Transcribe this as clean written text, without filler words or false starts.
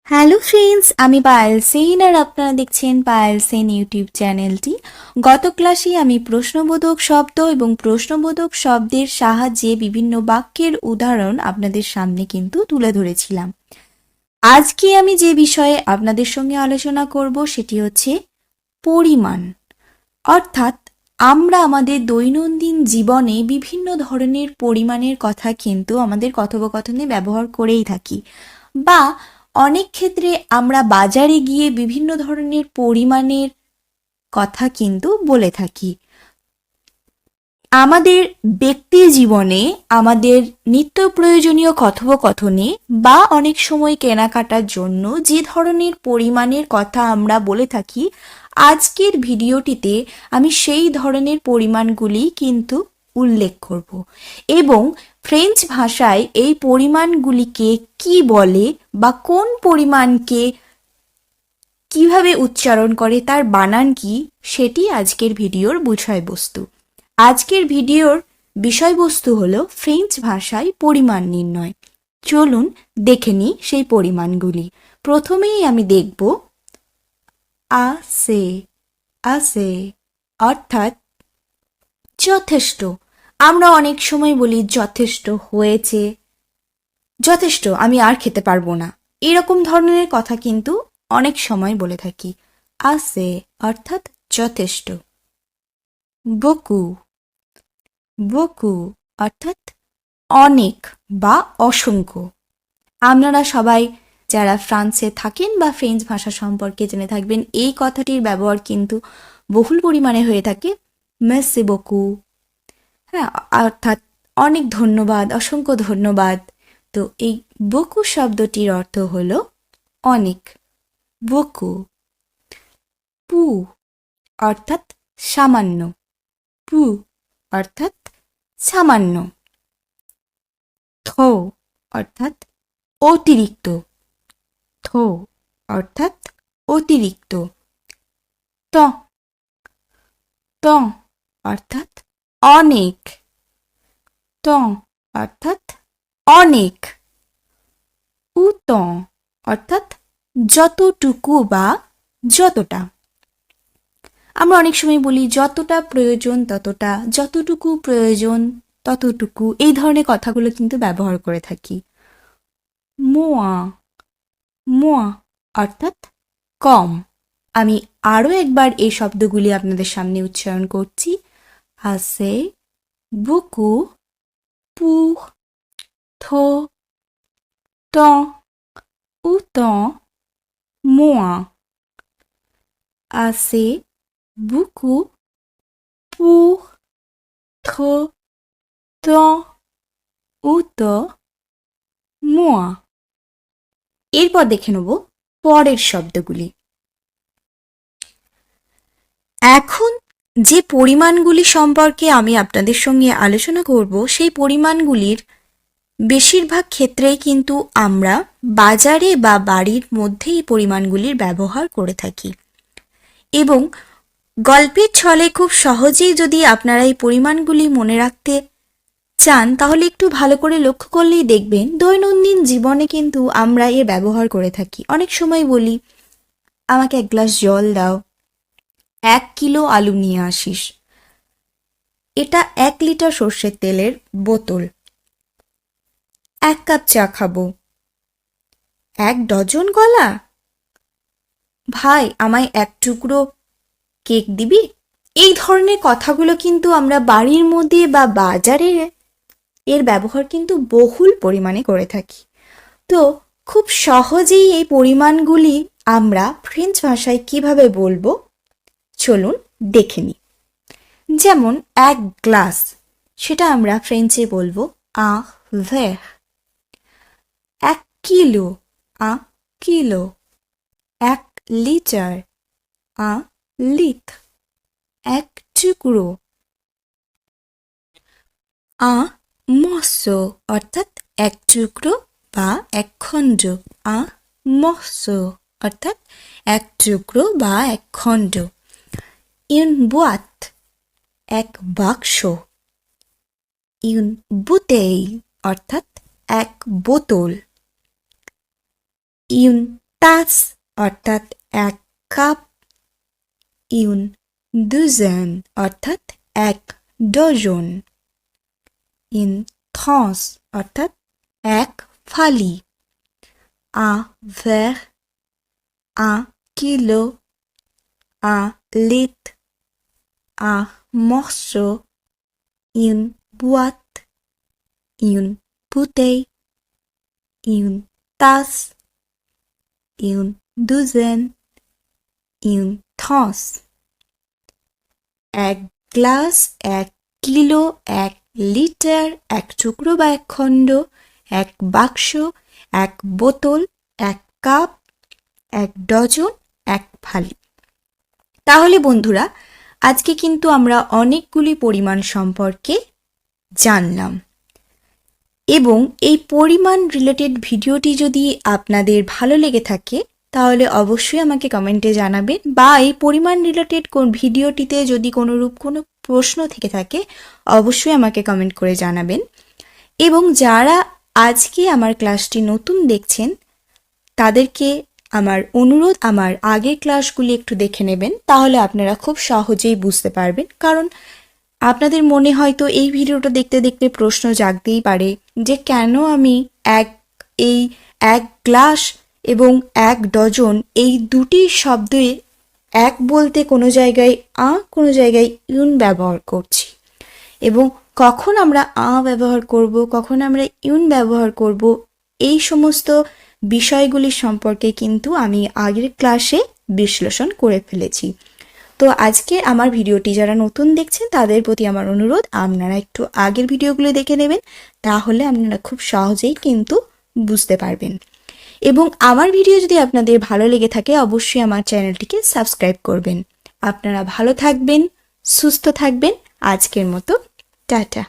Hello friends, আমি পায়েল সেন আর আপনারা দেখছেন পায়েল সেন ইউটিউব চ্যানেলটি। গত ক্লাসে আমি প্রশ্নবোধক শব্দ এবং প্রশ্নবোধক শব্দের সাহায্যে বিভিন্ন বাক্যের উদাহরণ আপনাদের সামনে কিন্তু তুলে ধরেছিলাম। আজকে আমি যে বিষয়ে আপনাদের সঙ্গে আলোচনা করব সেটি হচ্ছে পরিমাণ। অর্থাৎ আমরা আমাদের দৈনন্দিন জীবনে বিভিন্ন ধরনের পরিমাণের কথা কিন্তু আমাদের কথোপকথনে ব্যবহার করেই থাকি, বা অনেক ক্ষেত্রে আমরা বাজারে গিয়ে বিভিন্ন ধরনের পরিমাণের কথা কিন্তু বলে থাকি। আমাদের ব্যক্তি জীবনে, আমাদের নিত্য প্রয়োজনীয় কথোপকথনে বা অনেক সময় কেনাকাটার জন্য যে ধরনের পরিমাণের কথা আমরা বলে থাকি, আজকের ভিডিওটিতে আমি সেই ধরনের পরিমাণগুলি কিন্তু উল্লেখ করব এবং ফ্রেঞ্চ ভাষায় এই পরিমাণগুলিকে কি বলে বা কোন পরিমাণকে কিভাবে উচ্চারণ করে, তার বানান কি, সেটি আজকের ভিডিওর বিষয়বস্তু। আজকের ভিডিওর বিষয়বস্তু হলো ফ্রেঞ্চ ভাষায় পরিমাণ নির্ণয়। চলুন দেখে নিই সেই পরিমাণগুলি। প্রথমেই আমি দেখব আসে। আসে অর্থাৎ যথেষ্ট। আমরা অনেক সময় বলি যথেষ্ট হয়েছে, যথেষ্ট, আমি আর খেতে পারবো না, এরকম ধরনের কথা কিন্তু অনেক সময় বলে থাকি। আসে অর্থাৎ যথেষ্ট। বকু। বকু অর্থাৎ অনেক বা অসংখ্য। আপনারা সবাই যারা ফ্রান্সে থাকেন বা ফ্রেঞ্চ ভাষা সম্পর্কে জেনে থাকবেন, এই কথাটির ব্যবহার কিন্তু বহুল পরিমাণে হয়ে থাকে। মেসি বকু, হ্যাঁ, অর্থাৎ অনেক ধন্যবাদ, অসংখ্য ধন্যবাদ। তো এই বকু শব্দটির অর্থ হলো অনেক। বকু। পু অর্থাৎ সামান্য। পু অর্থাৎ সামান্য। থো অর্থাৎ অতিরিক্ত। থো অর্থাৎ অতিরিক্ত। ত ত অর্থাৎ অনেক। ত অর্থাৎ অনেক। উত অর্থাৎ যতটুকু বা যতটা। আমরা অনেক সময় বলি যতটা প্রয়োজন ততটা, যতটুকু প্রয়োজন ততটুকু, এই ধরনের কথাগুলো কিন্তু ব্যবহার করে থাকি। মোয়া। মোয়া অর্থাৎ কম। আমি আরও একবার এই শব্দগুলি আপনাদের সামনে উচ্চারণ করছি। আসে, বুকু, পু, থো, ত, উত, মোয়া। আসে, বুকু, পু, থো, ত, উত, মোয়া। এরপর দেখে নেব পরের শব্দগুলি। এখন যে পরিমাণগুলি সম্পর্কে আমি আপনাদের সঙ্গে আলোচনা করব, সেই পরিমাণগুলির বেশিরভাগ ক্ষেত্রেই কিন্তু আমরা বাজারে বা বাড়ির মধ্যে এই পরিমাণগুলির ব্যবহার করে থাকি এবং গল্পের ছলে খুব সহজেই যদি আপনারা এই পরিমাণগুলি মনে রাখতে চান, তাহলে একটু ভালো করে লক্ষ্য করলেই দেখবেন দৈনন্দিন জীবনে কিন্তু আমরা এর ব্যবহার করে থাকি। অনেক সময় বলি, আমাকে 1 গ্লাস জল দাও, 1 কিলো আলু নিয়ে আসিস। এটা 1 লিটার সর্ষের তেলের বোতল। 1 কাপ চা খাবো। 1 ডজন কলা। ভাই, আমায় 1 টুকরো কেক দিবি? এই ধরনের কথাগুলো কিন্তু আমরা বাড়ির মধ্যে বা বাজারে এর ব্যবহার কিন্তু বহুল পরিমাণে করে থাকি। তো খুব সহজেই এই পরিমাণগুলি আমরা ফ্রেঞ্চ ভাষায় কিভাবে বলবো, চলুন দেখে নিই। যেমন 1 গ্লাস, সেটা আমরা ফ্রেঞ্চে বলবো un verre। 1 kilo, un kilo. 1 litre, un litre। 1 টুকরো, un morceau অর্থাৎ 1 টুকরো বা 1 খণ্ড। un morceau অর্থাৎ 1 টুকরো বা 1 খণ্ড। une boîte, 1 বাক্স। une bouteille অর্থাৎ 1 বোতল। une তাস অর্থাৎ এক কাপ, ইউন দুজন অর্থাৎ এক ডজন, ইন থ্রান্স অর্থাৎ এক ফালি, un verre, un kilo, un litre, un morceau, une boîte, une bouteille, une tasse, une douzaine, une transe. এক গ্লাস, এক কিলো, এক লিটার, এক টুকরো বা এক খণ্ড, এক বাক্স, এক বোতল, এক কাপ, এক ডজন, এক ফালি। তাহলে বন্ধুরা, আজকে কিন্তু আমরা অনেকগুলি পরিমাণ সম্পর্কে জানলাম এবং এই পরিমাণ রিলেটেড ভিডিওটি যদি আপনাদের ভালো লেগে থাকে তাহলে অবশ্যই আমাকে কমেন্টে জানাবেন, বা এই পরিমাণ রিলেটেড কোন ভিডিওটিতে যদি কোনোরূপ কোনো প্রশ্ন থেকে থাকে অবশ্যই আমাকে কমেন্ট করে জানাবেন। এবং যারা আজকে আমার ক্লাসটি নতুন দেখছেন তাদেরকে আমার অনুরোধ, আমার আগের ক্লাসগুলি একটু দেখে নেবেন, তাহলে আপনারা খুব সহজেই বুঝতে পারবেন। কারণ আপনাদের মনে হয়তো এই ভিডিওটা দেখতে দেখতে প্রশ্ন জাগতেই পারে যে কেন আমি এই এক গ্লাস এবং এক ডজন এই দুটি শব্দে এক বলতে কোনো জায়গায় কোনো জায়গায় ইউন ব্যবহার করছি, এবং কখন আমরা ব্যবহার করব, কখন আমরা ইউন ব্যবহার করব, এই সমস্ত বিষয়গুলির সম্পর্কে কিন্তু আমি আগের ক্লাসে বিশ্লেষণ করে ফেলেছি। তো আজকে আমার ভিডিওটি যারা নতুন দেখছেন তাদের প্রতি আমার অনুরোধ, আপনারা একটু আগের ভিডিওগুলো দেখে নেবেন, তাহলে আপনারা খুব সহজেই কিন্তু বুঝতে পারবেন। এবং আমার ভিডিও যদি আপনাদের ভালো লেগে থাকে অবশ্যই আমার চ্যানেলটিকে সাবস্ক্রাইব করবেন। আপনারা ভালো থাকবেন, সুস্থ থাকবেন। আজকের মতো টাটা।